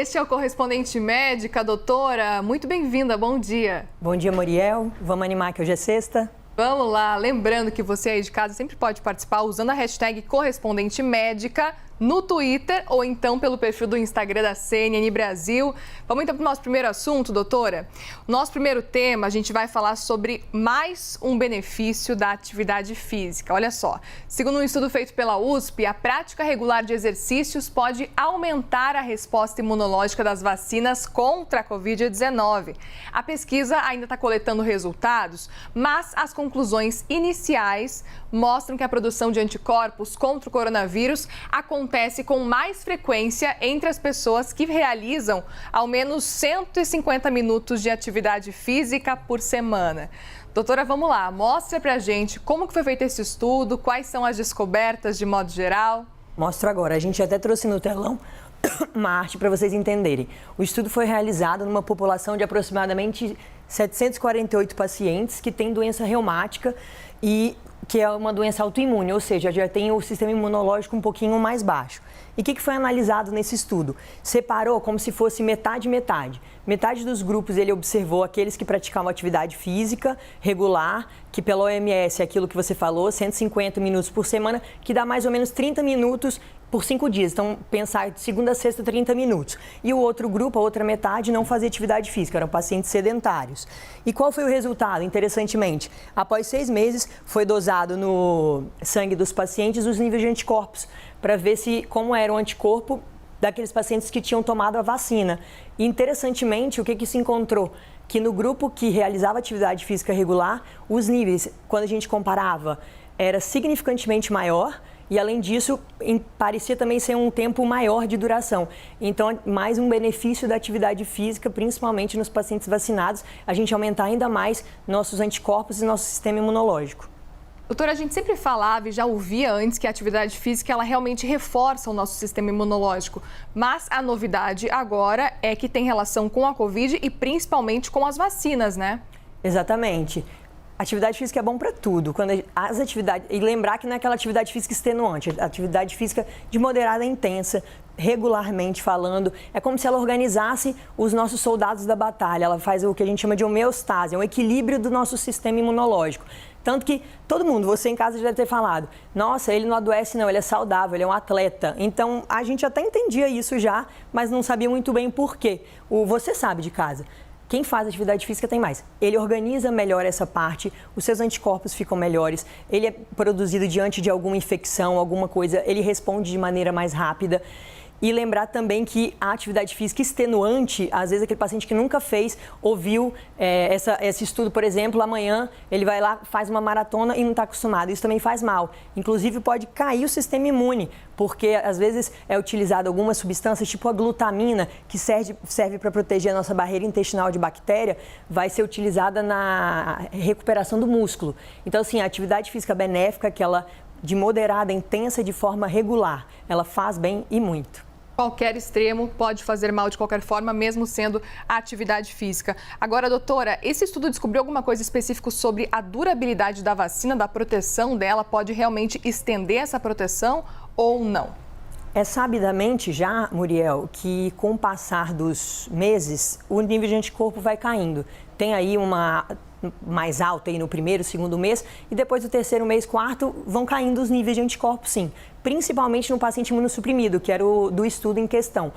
Este é o Correspondente Médica, doutora. Muito bem-vinda, bom dia. Bom dia, Muriel. Vamos animar que hoje é sexta? Vamos lá, lembrando que você aí de casa sempre pode participar usando a hashtag Correspondente Médica no Twitter ou então pelo perfil do Instagram da CNN Brasil. Vamos então para o nosso primeiro assunto, doutora? O nosso primeiro tema, a gente vai falar sobre mais um benefício da atividade física. Olha só, segundo um estudo feito pela USP, a prática regular de exercícios pode aumentar a resposta imunológica das vacinas contra a Covid-19. A pesquisa ainda está coletando resultados, mas as conclusões iniciais mostram que a produção de anticorpos contra o coronavírus acontece com mais frequência entre as pessoas que realizam ao menos 150 minutos de atividade física por semana. Doutora, vamos lá, mostra pra gente como que foi feito esse estudo, quais são as descobertas de modo geral. Mostro agora, a gente até trouxe no telão uma arte para vocês entenderem. O estudo foi realizado numa população de aproximadamente 748 pacientes que têm doença reumática e que é uma doença autoimune, ou seja, já tem o sistema imunológico um pouquinho mais baixo. E o que foi analisado nesse estudo? Separou como se fosse metade. Metade dos grupos ele observou aqueles que praticavam atividade física regular, que pela OMS é aquilo que você falou, 150 minutos por semana, que dá mais ou menos 30 minutos por 5 dias. Então, pensar de segunda a sexta, 30 minutos. E o outro grupo, a outra metade, não fazia atividade física, eram pacientes sedentários. E qual foi o resultado? Interessantemente, após 6 meses, foi dosado no sangue dos pacientes os níveis de anticorpos, para ver como era o anticorpo daqueles pacientes que tinham tomado a vacina. E, interessantemente, o que se encontrou? Que no grupo que realizava atividade física regular, os níveis, quando a gente comparava, era significantemente maior. E, além disso, parecia também ser um tempo maior de duração. Então, mais um benefício da atividade física, principalmente nos pacientes vacinados, a gente aumentar ainda mais nossos anticorpos e nosso sistema imunológico. Doutora, a gente sempre falava e já ouvia antes que a atividade física ela realmente reforça o nosso sistema imunológico. Mas a novidade agora é que tem relação com a Covid e principalmente com as vacinas, né? Exatamente. Atividade física é bom para tudo. E lembrar que não é aquela atividade física extenuante, atividade física de moderada a intensa, regularmente falando. É como se ela organizasse os nossos soldados da batalha. Ela faz o que a gente chama de homeostase, é um equilíbrio do nosso sistema imunológico. Tanto que todo mundo, você em casa já deve ter falado, nossa, ele não adoece não, ele é saudável, ele é um atleta. Então, a gente até entendia isso já, mas não sabia muito bem por quê. Você sabe de casa. Quem faz atividade física tem mais. Ele organiza melhor essa parte, os seus anticorpos ficam melhores, ele é produzido diante de alguma infecção, alguma coisa, ele responde de maneira mais rápida. E lembrar também que a atividade física extenuante, às vezes aquele paciente que nunca fez, ouviu esse estudo, por exemplo, amanhã ele vai lá, faz uma maratona e não está acostumado. Isso também faz mal. Inclusive pode cair o sistema imune, porque às vezes é utilizada alguma substância, tipo a glutamina, que serve para proteger a nossa barreira intestinal de bactéria, vai ser utilizada na recuperação do músculo. Então, assim, a atividade física benéfica, que ela de moderada, intensa, de forma regular, ela faz bem e muito. Qualquer extremo pode fazer mal de qualquer forma, mesmo sendo a atividade física. Agora, doutora, esse estudo descobriu alguma coisa específica sobre a durabilidade da vacina, da proteção dela? Pode realmente estender essa proteção ou não? É sabidamente já, Muriel, que com o passar dos meses, o nível de anticorpo vai caindo. Tem aí uma mais alta aí no primeiro, segundo mês, e depois do terceiro mês, quarto, vão caindo os níveis de anticorpos, sim. Principalmente no paciente imunossuprimido, que era o do estudo em questão.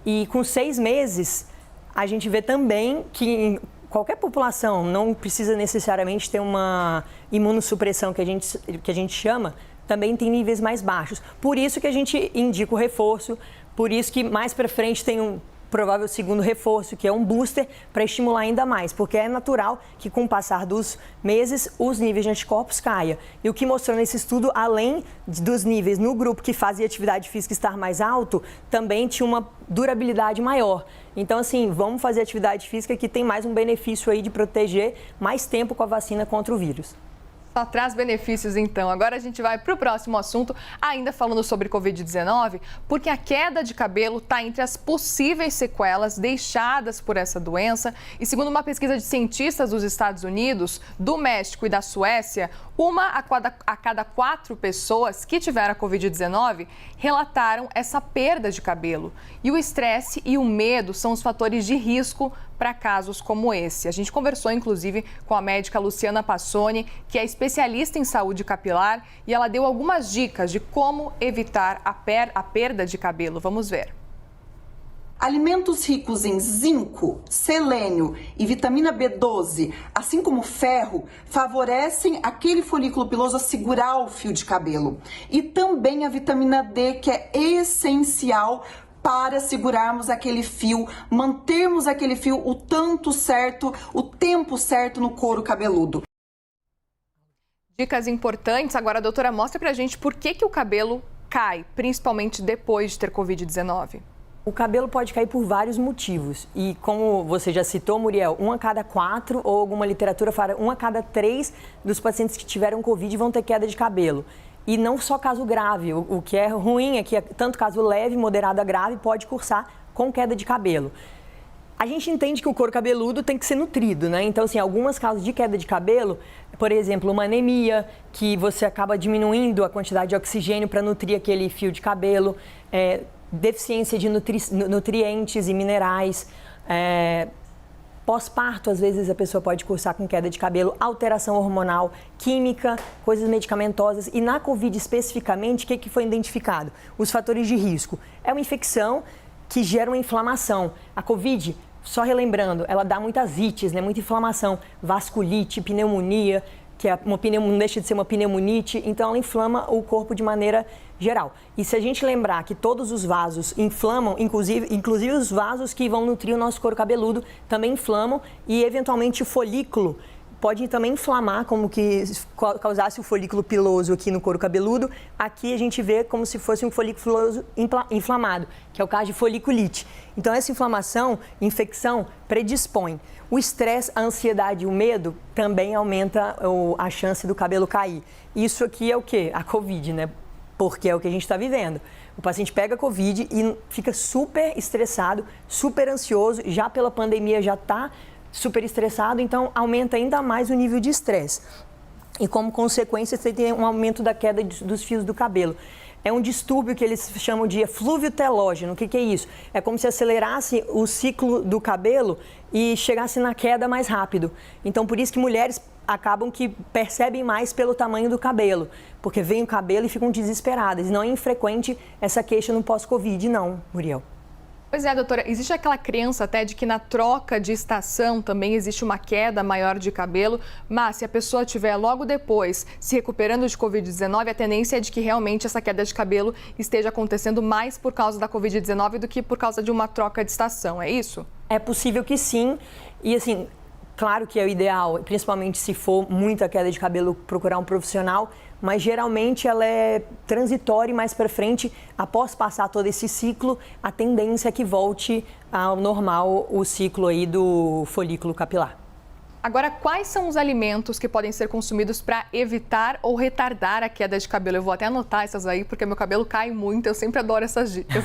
E com 6 meses, a gente vê também que em qualquer população não precisa necessariamente ter uma imunossupressão que a gente chama, também tem níveis mais baixos. Por isso que a gente indica o reforço, por isso que mais para frente tem um provável segundo reforço, que é um booster, para estimular ainda mais, porque é natural que com o passar dos meses os níveis de anticorpos caia. E o que mostrou nesse estudo, além dos níveis no grupo que fazia atividade física estar mais alto, também tinha uma durabilidade maior. Então, assim, vamos fazer atividade física que tem mais um benefício aí de proteger mais tempo com a vacina contra o vírus. Só traz benefícios, então. Agora a gente vai para o próximo assunto, ainda falando sobre Covid-19, porque a queda de cabelo está entre as possíveis sequelas deixadas por essa doença. E segundo uma pesquisa de cientistas dos Estados Unidos, do México e da Suécia, uma a cada 4 pessoas que tiveram a Covid-19 relataram essa perda de cabelo. E o estresse e o medo são os fatores de risco para casos como esse. A gente conversou, inclusive, com a médica Luciana Passoni, que é especialista em saúde capilar, e ela deu algumas dicas de como evitar a perda de cabelo. Vamos ver. Alimentos ricos em zinco, selênio e vitamina B12, assim como ferro, favorecem aquele folículo piloso a segurar o fio de cabelo. E também a vitamina D, que é essencial para segurarmos aquele fio, mantermos aquele fio o tanto certo, o tempo certo no couro cabeludo. Dicas importantes. Agora, a doutora, mostra pra gente por que o cabelo cai, principalmente depois de ter Covid-19. O cabelo pode cair por vários motivos. E como você já citou, Muriel, 1 a cada 4, ou alguma literatura fala 1 a cada 3 dos pacientes que tiveram Covid vão ter queda de cabelo. E não só caso grave, o que é ruim é que tanto caso leve, moderado a grave pode cursar com queda de cabelo. A gente entende que o couro cabeludo tem que ser nutrido, né? Então, assim, algumas causas de queda de cabelo, por exemplo, uma anemia, que você acaba diminuindo a quantidade de oxigênio para nutrir aquele fio de cabelo, deficiência de nutrientes e minerais, pós-parto, às vezes a pessoa pode cursar com queda de cabelo, alteração hormonal, química, coisas medicamentosas. E na Covid especificamente, o que foi identificado? Os fatores de risco. É uma infecção que gera uma inflamação. A Covid, só relembrando, ela dá muitas ites, né? Muita inflamação, vasculite, pneumonia, que é não deixa de ser uma pneumonite, então ela inflama o corpo de maneira geral. E se a gente lembrar que todos os vasos inflamam, inclusive os vasos que vão nutrir o nosso couro cabeludo também inflamam, e eventualmente o folículo pode também inflamar, como que causasse o folículo piloso aqui no couro cabeludo. Aqui a gente vê como se fosse um folículo piloso inflamado, que é o caso de foliculite. Então essa inflamação, infecção, predispõe. O estresse, a ansiedade e o medo também aumenta a chance do cabelo cair. Isso aqui é o quê? A Covid, né? Porque é o que a gente está vivendo. O paciente pega a Covid e fica super estressado, super ansioso, já pela pandemia já está super estressado, então aumenta ainda mais o nível de estresse. E como consequência, você tem um aumento da queda dos fios do cabelo. É um distúrbio que eles chamam de eflúvio telógeno. O que é isso? É como se acelerasse o ciclo do cabelo e chegasse na queda mais rápido. Então, por isso que mulheres acabam que percebem mais pelo tamanho do cabelo, porque vem o cabelo e ficam desesperadas. Não é infrequente essa queixa no pós-Covid, não, Muriel. Pois é, doutora, existe aquela crença até de que na troca de estação também existe uma queda maior de cabelo, mas se a pessoa estiver logo depois se recuperando de Covid-19, a tendência é de que realmente essa queda de cabelo esteja acontecendo mais por causa da Covid-19 do que por causa de uma troca de estação, é isso? É possível que sim, e assim, claro que é o ideal, principalmente se for muita queda de cabelo, procurar um profissional, mas geralmente ela é transitória e mais para frente, após passar todo esse ciclo, a tendência é que volte ao normal o ciclo aí do folículo capilar. Agora, quais são os alimentos que podem ser consumidos para evitar ou retardar a queda de cabelo? Eu vou até anotar essas aí, porque meu cabelo cai muito, eu sempre adoro essas dicas.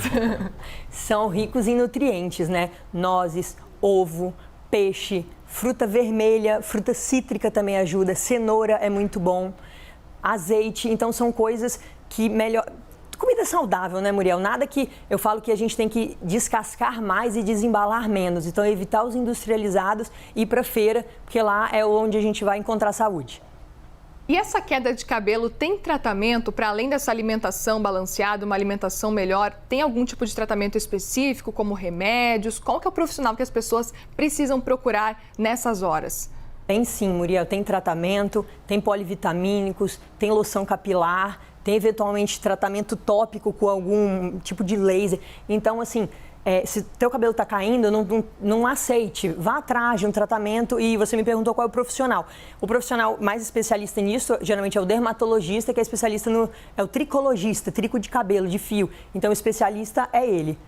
São ricos em nutrientes, né? Nozes, ovo, peixe, fruta vermelha, fruta cítrica também ajuda, cenoura é muito bom. Azeite, então são coisas que melhor... Comida saudável, né, Muriel? Nada que eu falo que a gente tem que descascar mais e desembalar menos. Então, evitar os industrializados e ir para feira, porque lá é onde a gente vai encontrar saúde. E essa queda de cabelo tem tratamento para além dessa alimentação balanceada, uma alimentação melhor? Tem algum tipo de tratamento específico, como remédios? Qual que é o profissional que as pessoas precisam procurar nessas horas? Tem sim, Muriel, tem tratamento, tem polivitamínicos, tem loção capilar, tem eventualmente tratamento tópico com algum tipo de laser. Então, assim, se teu cabelo está caindo, não aceite, vá atrás de um tratamento. E você me perguntou qual é o profissional. O profissional mais especialista nisso, geralmente é o dermatologista, que é especialista é o tricologista, trico de cabelo, de fio. Então, o especialista é ele.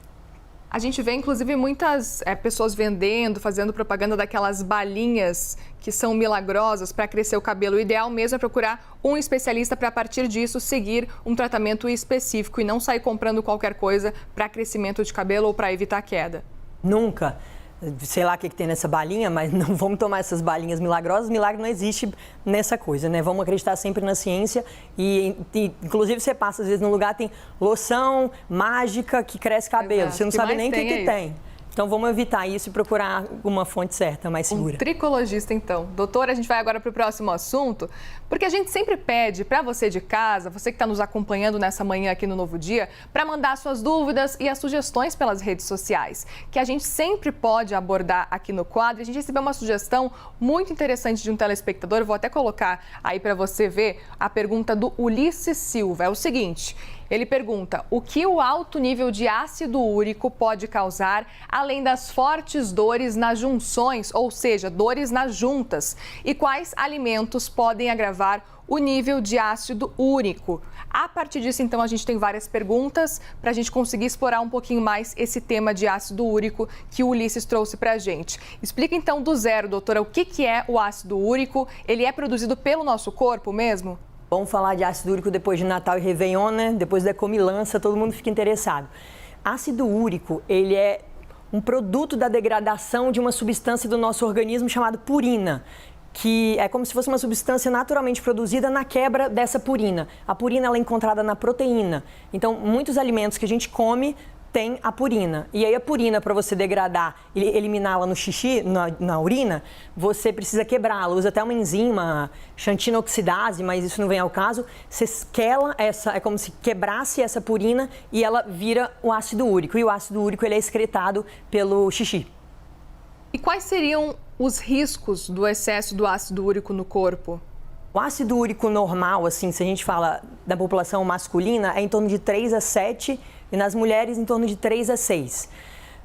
A gente vê, inclusive, muitas pessoas vendendo, fazendo propaganda daquelas balinhas que são milagrosas para crescer o cabelo. O ideal mesmo é procurar um especialista para, a partir disso, seguir um tratamento específico e não sair comprando qualquer coisa para crescimento de cabelo ou para evitar queda. Nunca. Sei lá o que tem nessa balinha, mas não vamos tomar essas balinhas milagrosas. Milagre não existe nessa coisa, né? Vamos acreditar sempre na ciência e inclusive, você passa, às vezes, num lugar tem loção mágica que cresce cabelo. Exato. Você não sabe nem o que tem. tem. Então, vamos evitar isso e procurar uma fonte certa, mais segura. Um tricologista, então. Doutora, a gente vai agora para o próximo assunto, porque a gente sempre pede para você de casa, você que está nos acompanhando nessa manhã aqui no Novo Dia, para mandar suas dúvidas e as sugestões pelas redes sociais, que a gente sempre pode abordar aqui no quadro. A gente recebeu uma sugestão muito interessante de um telespectador, vou até colocar aí para você ver a pergunta do Ulisses Silva. É o seguinte... Ele pergunta: o que o alto nível de ácido úrico pode causar, além das fortes dores nas junções, ou seja, dores nas juntas? E quais alimentos podem agravar o nível de ácido úrico? A partir disso, então, a gente tem várias perguntas para a gente conseguir explorar um pouquinho mais esse tema de ácido úrico que o Ulisses trouxe para a gente. Explica, então, do zero, doutora, o que é o ácido úrico? Ele é produzido pelo nosso corpo mesmo? Vamos falar de ácido úrico depois de Natal e Réveillon, né? Depois da comilança, todo mundo fica interessado. Ácido úrico, ele é um produto da degradação de uma substância do nosso organismo chamada purina, que é como se fosse uma substância naturalmente produzida na quebra dessa purina. A purina ela é encontrada na proteína. Então, muitos alimentos que a gente come tem a purina. E aí a purina, para você degradar e eliminá-la no xixi, na urina, você precisa quebrá-la. Usa até uma enzima, xantina oxidase, mas isso não vem ao caso. Você quela essa, é como se quebrasse essa purina e ela vira o ácido úrico. E o ácido úrico ele é excretado pelo xixi. E quais seriam os riscos do excesso do ácido úrico no corpo? O ácido úrico normal, assim, se a gente fala da população masculina, é em torno de 3 a 7 e nas mulheres em torno de 3 a 6.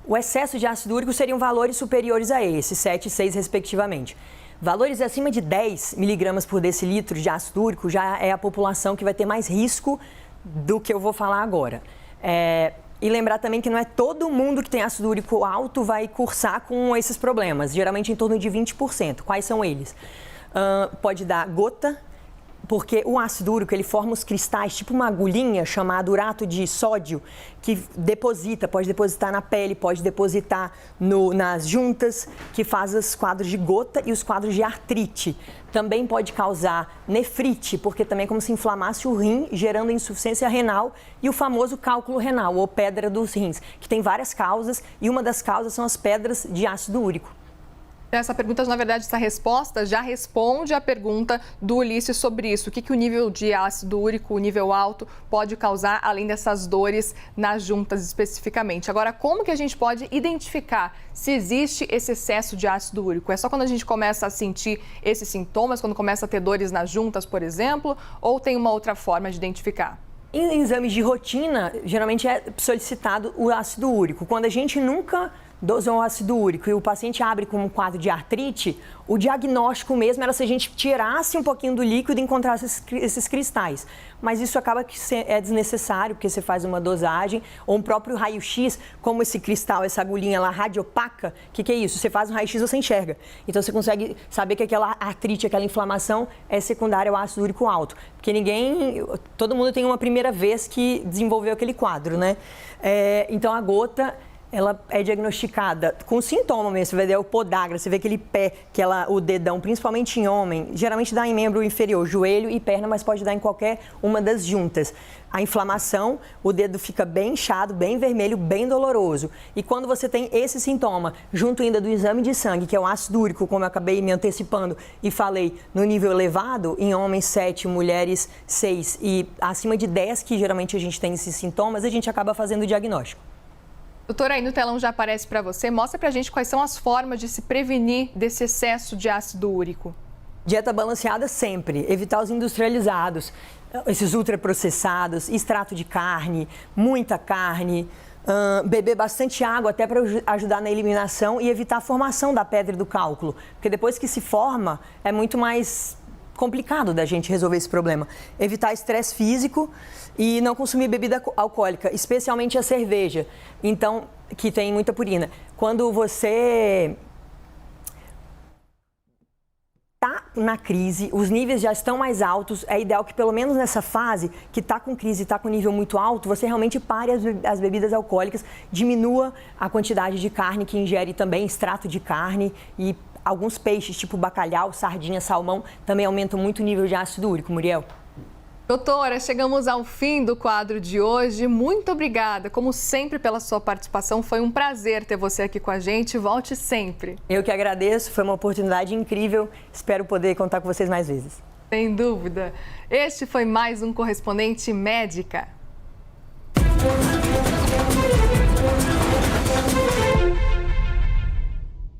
O excesso de ácido úrico seriam valores superiores a esse, 7 e 6 respectivamente. Valores acima de 10 miligramas por decilitro de ácido úrico já é a população que vai ter mais risco do que eu vou falar agora. E lembrar também que não é todo mundo que tem ácido úrico alto vai cursar com esses problemas, geralmente em torno de 20%. Quais são eles? Pode dar gota, porque o ácido úrico ele forma os cristais, tipo uma agulhinha chamada urato de sódio, que pode depositar na pele, pode depositar nas juntas, que faz os quadros de gota e os quadros de artrite. Também pode causar nefrite, porque também é como se inflamasse o rim, gerando insuficiência renal, e o famoso cálculo renal, ou pedra dos rins, que tem várias causas, e uma das causas são as pedras de ácido úrico. Essa pergunta, na verdade, essa resposta já responde à pergunta do Ulisses sobre isso. O que o nível de ácido úrico, o nível alto, pode causar, além dessas dores nas juntas especificamente. Agora, como que a gente pode identificar se existe esse excesso de ácido úrico? É só quando a gente começa a sentir esses sintomas, quando começa a ter dores nas juntas, por exemplo, ou tem uma outra forma de identificar? Em exames de rotina, geralmente é solicitado o ácido úrico. Quando a gente nunca dosou o ácido úrico e o paciente abre com um quadro de artrite, o diagnóstico mesmo era se a gente tirasse um pouquinho do líquido e encontrasse esses cristais. Mas isso acaba que é desnecessário, porque você faz uma dosagem, ou um próprio raio-x, como esse cristal, essa agulhinha lá radiopaca, o que é isso? Você faz um raio-x e você enxerga. Então você consegue saber que aquela artrite, aquela inflamação é secundária ao ácido úrico alto. Porque todo mundo tem uma primeira vez que desenvolveu aquele quadro, né? Então a gota, ela é diagnosticada com sintoma mesmo. Você vai ver o podagra, você vê aquele pé, o dedão, principalmente em homem, geralmente dá em membro inferior, joelho e perna, mas pode dar em qualquer uma das juntas. A inflamação, o dedo fica bem inchado, bem vermelho, bem doloroso. E quando você tem esse sintoma, junto ainda do exame de sangue, que é o ácido úrico, como eu acabei me antecipando e falei, no nível elevado, em homens 7, mulheres 6 e acima de 10, que geralmente a gente tem esses sintomas, a gente acaba fazendo o diagnóstico. Doutora, aí no telão já aparece para você. Mostra para a gente quais são as formas de se prevenir desse excesso de ácido úrico. Dieta balanceada sempre. Evitar os industrializados, esses ultraprocessados, extrato de carne, muita carne. Beber bastante água até para ajudar na eliminação e evitar a formação da pedra do cálculo. Porque depois que se forma, é muito mais complicado da gente resolver esse problema. Evitar estresse físico e não consumir bebida alcoólica, especialmente a cerveja, então, que tem muita purina. Quando você está na crise, os níveis já estão mais altos, é ideal que pelo menos nessa fase, que está com crise, está com nível muito alto, você realmente pare as bebidas alcoólicas, diminua a quantidade de carne que ingere também, extrato de carne e alguns peixes, tipo bacalhau, sardinha, salmão, também aumentam muito o nível de ácido úrico, Muriel. Doutora, chegamos ao fim do quadro de hoje. Muito obrigada, como sempre, pela sua participação. Foi um prazer ter você aqui com a gente. Volte sempre. Eu que agradeço, foi uma oportunidade incrível. Espero poder contar com vocês mais vezes. Sem dúvida. Este foi mais um Correspondente Médica.